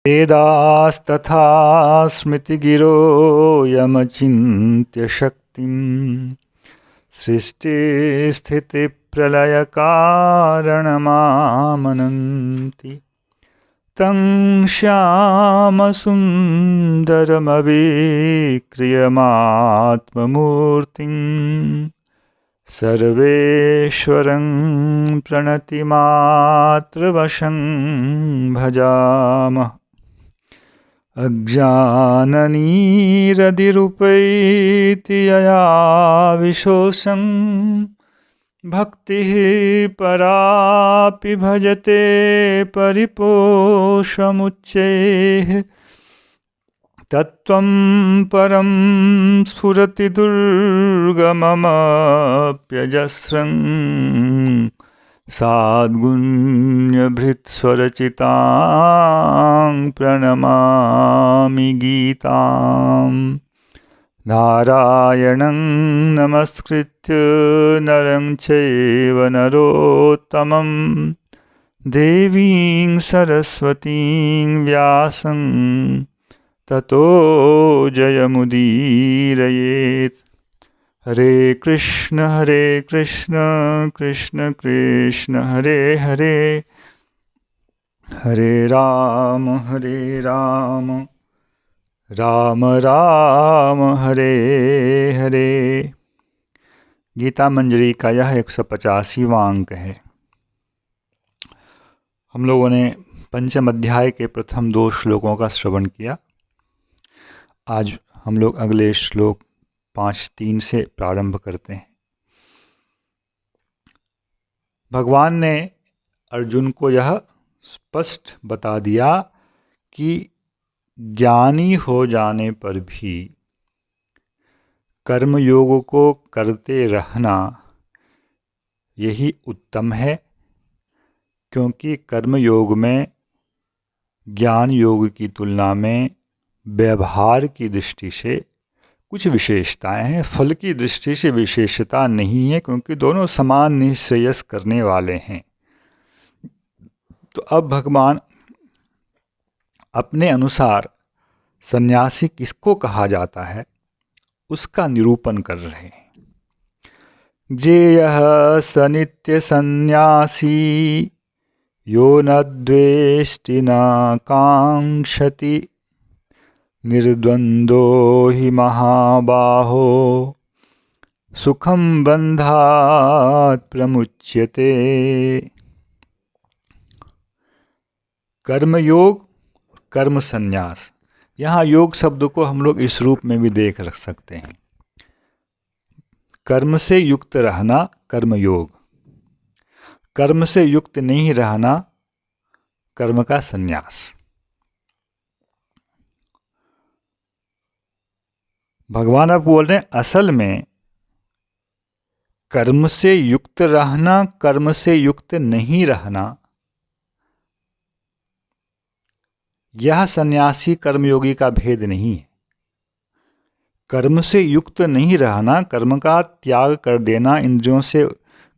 वेदास्तथा स्मृतिगिरो यमचिन्त्य शक्तिं सृष्टिस्थितिप्रलयकारणमामनन्ति तं श्यामसुन्दरमविक्रियमात्ममूर्तिं सर्वेश्वरं प्रणतिमात्रवशं भजामः। अज्ञाननिरतिरुपैति यया विशोषं भक्तिः परापि भजते परिपोषमुच्चैः तत्त्वं परं स्फुरति दुर्गममप्यजस्रं साद्गुण्यभृत्स्वरचितां प्रणमामि गीतां। नारायणं नमस्कृत्य नरं चैव नरोत्तमं देवीं सरस्वतीं व्यासं ततो जयमुदीरयेत्। हरे कृष्ण कृष्ण कृष्ण हरे हरे, हरे राम राम राम हरे हरे। गीता मंजरी का यह 185वां अंक है। हम लोगों ने पंचम अध्याय के प्रथम 2 श्लोकों का श्रवण किया। आज हम लोग अगले श्लोक 5:3 से प्रारंभ करते हैं। भगवान ने अर्जुन को यह स्पष्ट बता दिया कि ज्ञानी हो जाने पर भी कर्मयोग को करते रहना यही उत्तम है, क्योंकि कर्मयोग में ज्ञान योग की तुलना में व्यवहार की दृष्टि से कुछ विशेषताएं हैं। फल की दृष्टि से विशेषता नहीं है, क्योंकि दोनों समान निश्रेयस करने वाले हैं। तो अब भगवान अपने अनुसार सन्यासी किसको कहा जाता है उसका निरूपण कर रहे हैं। जेयः स नित्य सन्यासी यो न द्वेष्टि न कांक्षति निर्द्वंद्वो हि महाबाहो सुखं बंधात् प्रमुच्यते। कर्मयोग, कर्म संन्यास। यहाँ योग शब्द को हम लोग इस रूप में भी देख रख सकते हैं। कर्म से युक्त रहना कर्मयोग, कर्म से युक्त नहीं रहना कर्म का संन्यास। भगवान अब बोल रहे हैं असल में कर्म से युक्त रहना, कर्म से युक्त नहीं रहना, यह सन्यासी कर्मयोगी का भेद नहीं है। कर्म से युक्त नहीं रहना, कर्म का त्याग कर देना, इंद्रियों से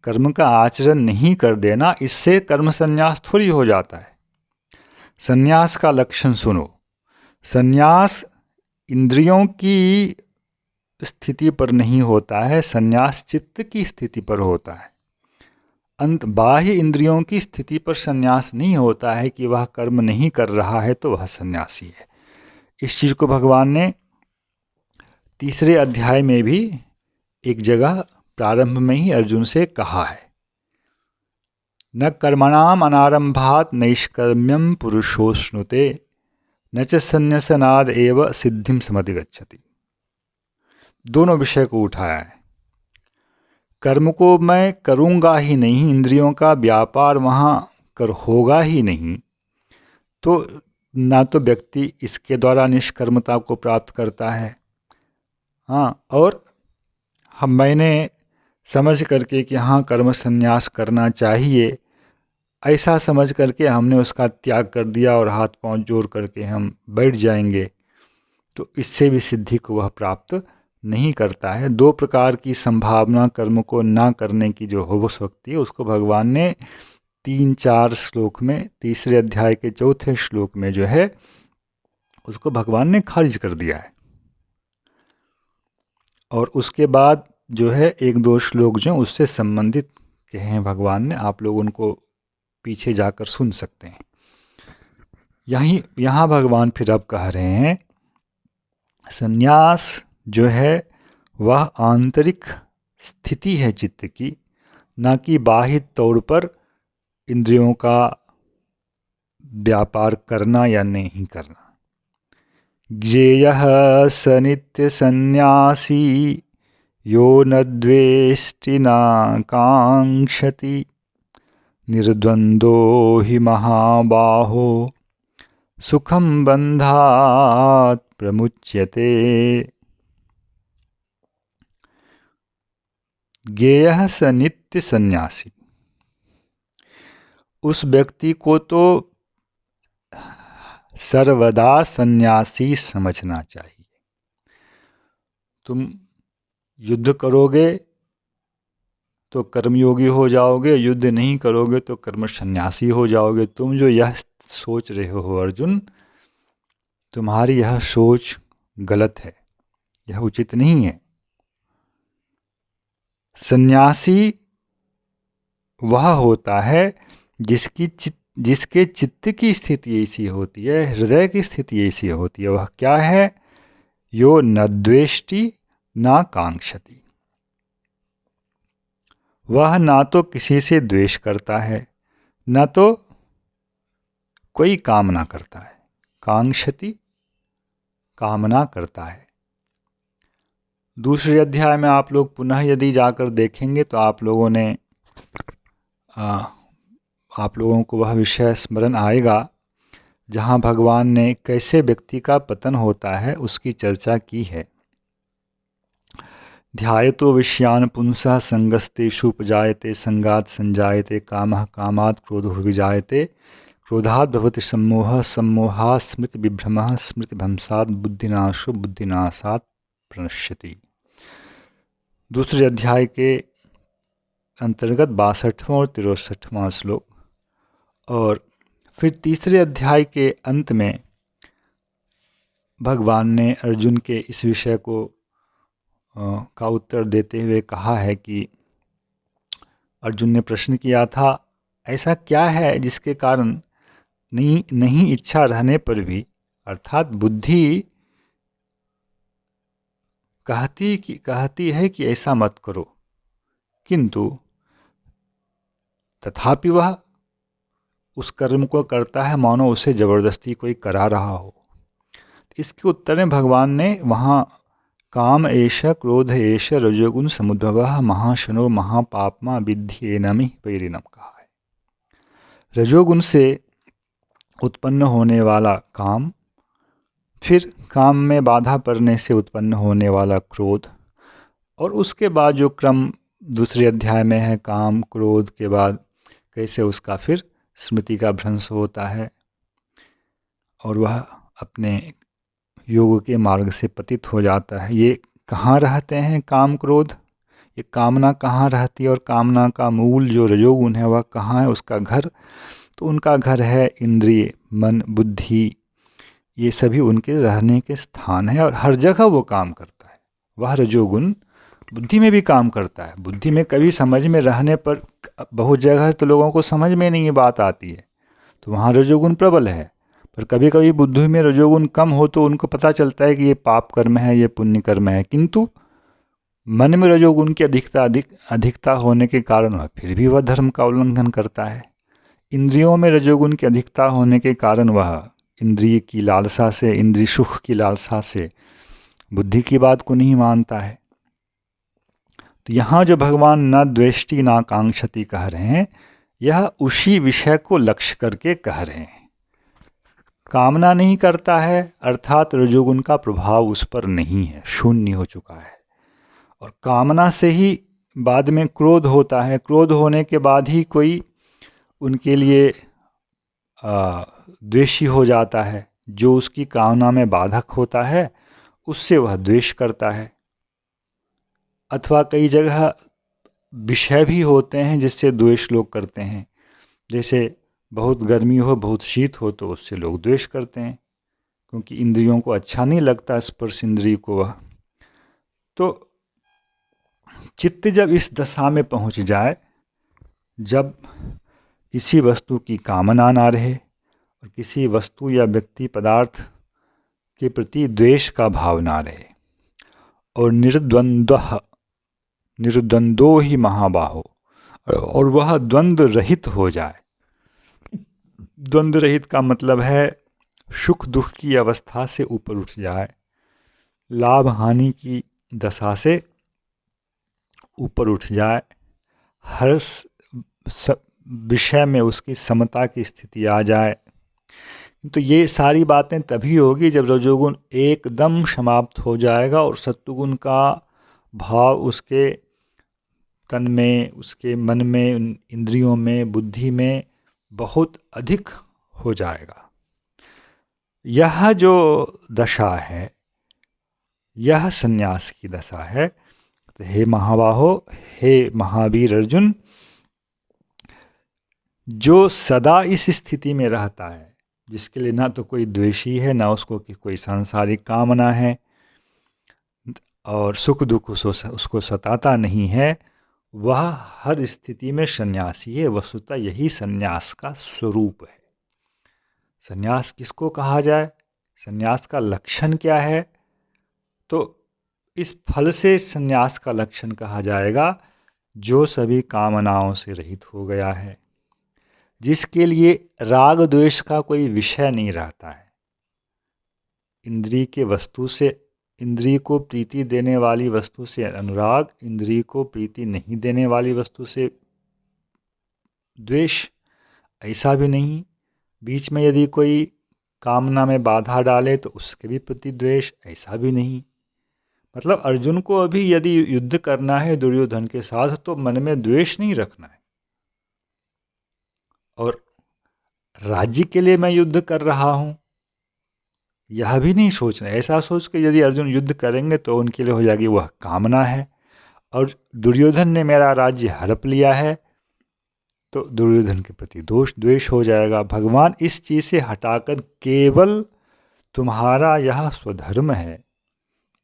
कर्म का आचरण नहीं कर देना, इससे कर्म संन्यास थोड़ी हो जाता है। संन्यास का लक्षण सुनो। संन्यास इंद्रियों की स्थिति पर नहीं होता है, संन्यास चित्त की स्थिति पर होता है। बाह्य इंद्रियों की स्थिति पर संन्यास नहीं होता है कि वह कर्म नहीं कर रहा है तो वह सन्यासी है। इस चीज़ को भगवान ने 3 अध्याय में भी एक जगह प्रारंभ में ही अर्जुन से कहा है। न कर्मणाम अनारंभात नैष्कर्म्यम पुरुषोश्नुते न च संन्यासनाद एव सिद्धिम समधिगच्छति। दोनों विषय को उठाया है। कर्म को मैं करूँगा ही नहीं, इंद्रियों का व्यापार वहाँ कर होगा ही नहीं, तो ना तो व्यक्ति इसके द्वारा निष्कर्मता को प्राप्त करता है। हाँ, और मैंने समझ करके कि हाँ कर्म संन्यास करना चाहिए, ऐसा समझ करके हमने उसका त्याग कर दिया और हाथ पांव जोड़ करके हम बैठ जाएंगे, तो इससे भी सिद्धि को वह प्राप्त नहीं करता है। 2 प्रकार की संभावना कर्म को ना करने की जो हो सकती है, उसको भगवान ने 3-4 श्लोक में, तीसरे अध्याय के चौथे श्लोक में जो है उसको भगवान ने खारिज कर दिया है। और उसके बाद जो है 1-2 श्लोक जो उससे संबंधित कहे हैं भगवान ने, आप लोग उनको पीछे जाकर सुन सकते हैं। यहाँ भगवान फिर अब कह रहे हैं संन्यास जो है वह आंतरिक स्थिति है चित्त की, ना कि बाह्य तौर पर इंद्रियों का व्यापार करना या नहीं करना। ज्ञेयः स नित्य सन्यासी यो न द्वेष्टि न कांक्षति निर्द्वंदो हि महाबाहो सुखम बंधात् प्रमुच्यते। ज्ञेयः स नित्य सन्यासी, उस व्यक्ति को तो सर्वदा सन्यासी समझना चाहिए। तुम युद्ध करोगे तो कर्मयोगी हो जाओगे, युद्ध नहीं करोगे तो कर्म सन्यासी हो जाओगे। तुम जो यह सोच रहे हो अर्जुन, तुम्हारी यह सोच गलत है, यह उचित नहीं है। सन्यासी वह होता है जिसके चित्त की स्थिति ऐसी होती है, हृदय की स्थिति ऐसी होती है। वह क्या है? यो न द्वेष्टि न कांक्षति, वह ना तो किसी से द्वेष करता है, न तो कोई कामना करता है। कांक्षति कामना करता है। दूसरे अध्याय में आप लोग पुनः यदि जाकर देखेंगे तो आप लोगों को वह विषय स्मरण आएगा जहाँ भगवान ने कैसे व्यक्ति का पतन होता है उसकी चर्चा की है। ध्यायतो विषयान पुंसः संगस्तेषु उपजायते संगात् संजायते कामः कामात् क्रोधो विजायते क्रोधात् भवति सम्मोहः सम्मोहात् स्मृति विभ्रमः स्मृतिभ्रंशात् बुद्धिनाशो बुद्धिनाशात् प्रणश्यति। दूसरे अध्याय के अंतर्गत 62वां और 63वां श्लोक। और फिर तीसरे अध्याय के अंत में भगवान ने अर्जुन के इस विषय को का उत्तर देते हुए कहा है कि अर्जुन ने प्रश्न किया था, ऐसा क्या है जिसके कारण नहीं इच्छा रहने पर भी, अर्थात बुद्धि कहती है कि ऐसा मत करो, किंतु तथापि वह उस कर्म को करता है मानो उसे जबरदस्ती कोई करा रहा हो। इसके उत्तर में भगवान ने वहाँ काम एष क्रोध एष रजोगुण समुद्भवः महाशनो महापाप्मा विद्धि एनमि पैरिणम कहा है। रजोगुण से उत्पन्न होने वाला काम, फिर काम में बाधा पड़ने से उत्पन्न होने वाला क्रोध, और उसके बाद जो क्रम दूसरे अध्याय में है, काम क्रोध के बाद कैसे उसका फिर स्मृति का भ्रंश होता है और वह अपने योग के मार्ग से पतित हो जाता है। ये कहाँ रहते हैं काम क्रोध? ये कामना कहाँ रहती है? और कामना का मूल जो रजोगुण है वह कहाँ है? उसका घर, तो उनका घर है इंद्रिय, मन, बुद्धि, ये सभी उनके रहने के स्थान है। और हर जगह वो काम करता है। वह रजोगुण बुद्धि में भी काम करता है। बुद्धि में कभी समझ में रहने पर, बहुत जगह तो लोगों को समझ में नहीं ये बात आती है, तो वहाँ रजोगुण प्रबल है। पर कभी कभी बुद्धि में रजोगुण कम हो तो उनको पता चलता है कि ये पाप कर्म है, ये पुण्य कर्म है, किंतु मन में रजोगुण की अधिकता होने के कारण वह फिर भी वह धर्म का उल्लंघन करता है। इंद्रियों में रजोगुण की अधिकता होने के कारण वह इंद्रिय की लालसा से, इंद्रिय सुख की लालसा से बुद्धि की बात को नहीं मानता है। तो यहाँ जो भगवान न द्वेष्टि न कांक्षति कह रहे हैं, यह उसी विषय को लक्ष्य करके कह रहे हैं। कामना नहीं करता है, अर्थात रजोगुण का प्रभाव उस पर नहीं है, शून्य हो चुका है। और कामना से ही बाद में क्रोध होता है। क्रोध होने के बाद ही कोई उनके लिए द्वेषी हो जाता है। जो उसकी कामना में बाधक होता है उससे वह द्वेष करता है। अथवा कई जगह विषय भी होते हैं जिससे द्वेष लोग करते हैं। जैसे बहुत गर्मी हो, बहुत शीत हो तो उससे लोग द्वेष करते हैं, क्योंकि इंद्रियों को अच्छा नहीं लगता स्पर्श इंद्रिय को वह। तो चित्त जब इस दशा में पहुंच जाए, जब किसी वस्तु की कामना ना रहे और किसी वस्तु या व्यक्ति पदार्थ के प्रति द्वेष का भाव ना रहे, और निर्द्वंद्वो ही महाबाहो, और वह द्वंद्व रहित हो जाए। द्वंद्व रहित का मतलब है सुख दुख की अवस्था से ऊपर उठ जाए, लाभ हानि की दशा से ऊपर उठ जाए, हर विषय में उसकी समता की स्थिति आ जाए। तो ये सारी बातें तभी होगी जब रजोगुण एकदम समाप्त हो जाएगा और सत्वगुण का भाव उसके तन में, उसके मन में, इंद्रियों में, बुद्धि में बहुत अधिक हो जाएगा। यह जो दशा है, यह संन्यास की दशा है। तो हे महाबाहो, हे महावीर अर्जुन, जो सदा इस स्थिति में रहता है, जिसके लिए ना तो कोई द्वेषी है, ना उसको कोई सांसारिक कामना है, और सुख दुख उसको सताता नहीं है, वह हर स्थिति में सन्यासी है। वस्तुतः यही सन्यास का स्वरूप है। सन्यास किसको कहा जाए, सन्यास का लक्षण क्या है? तो इस फल से सन्यास का लक्षण कहा जाएगा जो सभी कामनाओं से रहित हो गया है, जिसके लिए राग द्वेष का कोई विषय नहीं रहता है। इंद्रिय के वस्तु से, इंद्रिय को प्रीति देने वाली वस्तु से अनुराग, इंद्रिय को प्रीति नहीं देने वाली वस्तु से द्वेष, ऐसा भी नहीं। बीच में यदि कोई कामना में बाधा डाले तो उसके भी प्रति द्वेष, ऐसा भी नहीं। मतलब अर्जुन को अभी यदि युद्ध करना है दुर्योधन के साथ तो मन में द्वेष नहीं रखना है, और राज्य के लिए मैं युद्ध कर रहा हूँ यह भी नहीं सोचना। ऐसा सोच के यदि अर्जुन युद्ध करेंगे तो उनके लिए हो जाएगी वह कामना है, और दुर्योधन ने मेरा राज्य हड़प लिया है तो दुर्योधन के प्रति द्वेष हो जाएगा। भगवान इस चीज़ से हटाकर केवल तुम्हारा यह स्वधर्म है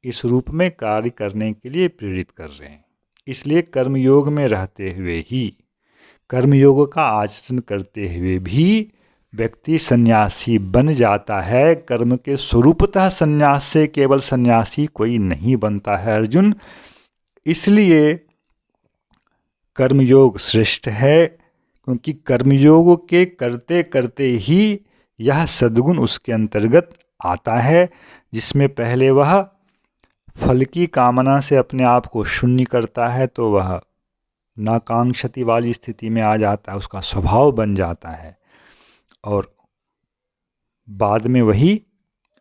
इस रूप में कार्य करने के लिए प्रेरित कर रहे हैं। इसलिए कर्मयोग में रहते हुए ही, कर्मयोग का आचरण करते हुए भी व्यक्ति सन्यासी बन जाता है। कर्म के स्वरूपतः सन्यास से केवल सन्यासी कोई नहीं बनता है अर्जुन। इसलिए कर्मयोग श्रेष्ठ है, क्योंकि कर्मयोग के करते करते ही यह सद्गुण उसके अंतर्गत आता है, जिसमें पहले वह फल की कामना से अपने आप को शून्य करता है तो वह नाकांक्षति वाली स्थिति में आ जाता है, उसका स्वभाव बन जाता है, और बाद में वही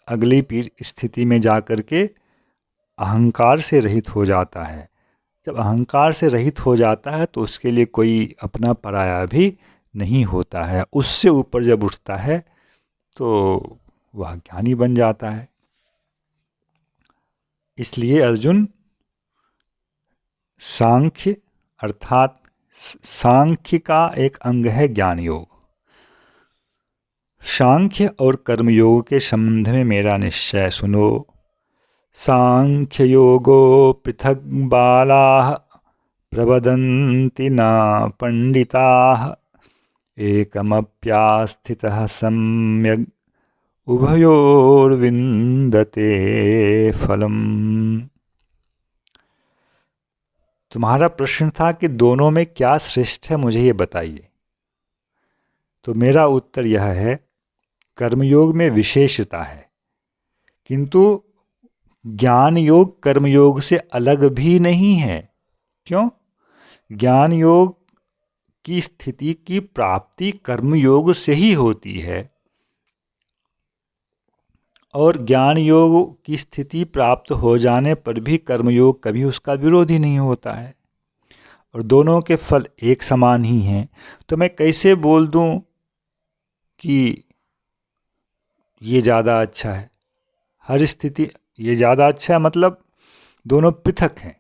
अगली स्थिति में जाकर के अहंकार से रहित हो जाता है। जब अहंकार से रहित हो जाता है तो उसके लिए कोई अपना पराया भी नहीं होता है। उससे ऊपर जब उठता है तो वह ज्ञानी बन जाता है। इसलिए अर्जुन, सांख्य अर्थात सांख्य का एक अंग है ज्ञान योग। सांख्य और कर्मयोग के संबंध में मेरा निश्चय सुनो। सांख्य योगो पृथक बालाः प्रवदन्ति न पंडिताः एकमप्यास्थितः सम्यग् उभयोर्विन्दते फलम्। तुम्हारा प्रश्न था कि दोनों में क्या श्रेष्ठ है, मुझे ये बताइए। तो मेरा उत्तर यह है, कर्मयोग में विशेषता है, किंतु ज्ञान योग कर्मयोग से अलग भी नहीं है। क्यों? ज्ञान योग की स्थिति की प्राप्ति कर्मयोग से ही होती है, और ज्ञान योग की स्थिति प्राप्त हो जाने पर भी कर्मयोग कभी उसका विरोधी नहीं होता है, और दोनों के फल एक समान ही हैं। तो मैं कैसे बोल दूं कि ये ज़्यादा अच्छा है? हर स्थिति ये ज़्यादा अच्छा है मतलब दोनों पृथक हैं।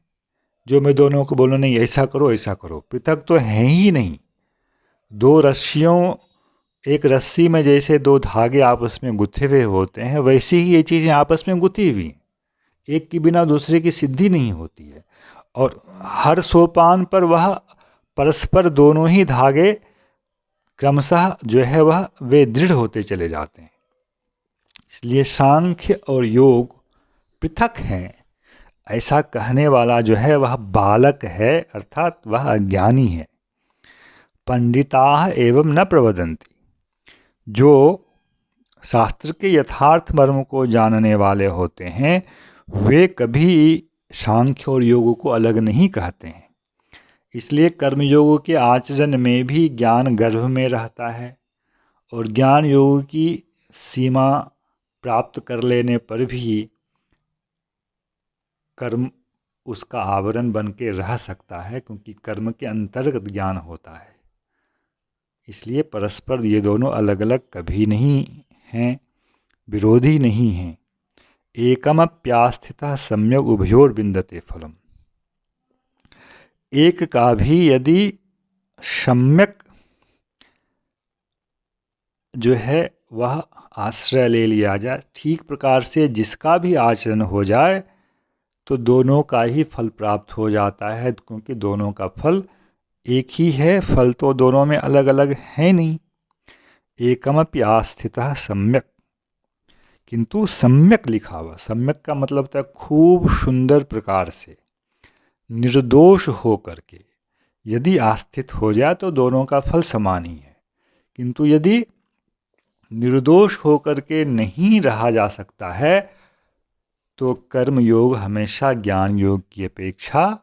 जो मैं दोनों को बोलूँ नहीं ऐसा करो ऐसा करो, पृथक तो हैं ही नहीं। दो रस्सियों, एक रस्सी में जैसे दो धागे आपस में गुथे हुए होते हैं, वैसे ही ये चीज़ें आपस में गुथी हुई हैं। एक के बिना दूसरे की सिद्धि नहीं होती है। और हर सोपान पर वह परस्पर दोनों ही धागे क्रमशः जो है वह वे दृढ़ होते चले जाते हैं। इसलिए सांख्य और योग पृथक हैं, ऐसा कहने वाला जो है वह बालक है, अर्थात वह अज्ञानी है। पंडिताः एवं न प्रवदन्ति, जो शास्त्र के यथार्थ मर्म को जानने वाले होते हैं वे कभी सांख्य और योग को अलग नहीं कहते हैं। इसलिए कर्मयोग के आचरण में भी ज्ञान गर्भ में रहता है, और ज्ञान योग की सीमा प्राप्त कर लेने पर भी कर्म उसका आवरण बन के रह सकता है, क्योंकि कर्म के अंतर्गत ज्ञान होता है। इसलिए परस्पर ये दोनों अलग अलग कभी नहीं हैं, विरोधी नहीं हैं। एकमप्यास्थितः सम्यक् उभयोर्विन्दते फलम्। एक का भी यदि सम्यक जो है वह आश्रय ले लिया जाए, ठीक प्रकार से जिसका भी आचरण हो जाए, तो दोनों का ही फल प्राप्त हो जाता है, क्योंकि दोनों का फल एक ही है। फल तो दोनों में अलग अलग है नहीं। एकमपि आस्थितः सम्यक, किंतु सम्यक लिखा हुआ, सम्यक का मतलब था खूब सुंदर प्रकार से, निर्दोष हो करके यदि आस्थित हो जाए तो दोनों का फल समान ही है। किंतु यदि निर्दोष हो करके नहीं रहा जा सकता है, तो कर्म योग हमेशा ज्ञान योग की अपेक्षा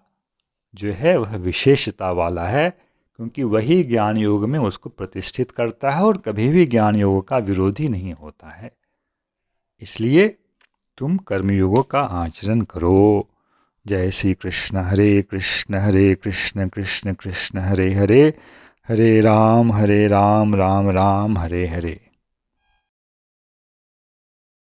जो है वह विशेषता वाला है, क्योंकि वही ज्ञान योग में उसको प्रतिष्ठित करता है और कभी भी ज्ञान योग का विरोधी नहीं होता है। इसलिए तुम कर्मयोगों का आचरण करो। जय श्री कृष्ण। हरे कृष्ण कृष्ण कृष्ण हरे हरे, हरे राम राम राम हरे हरे।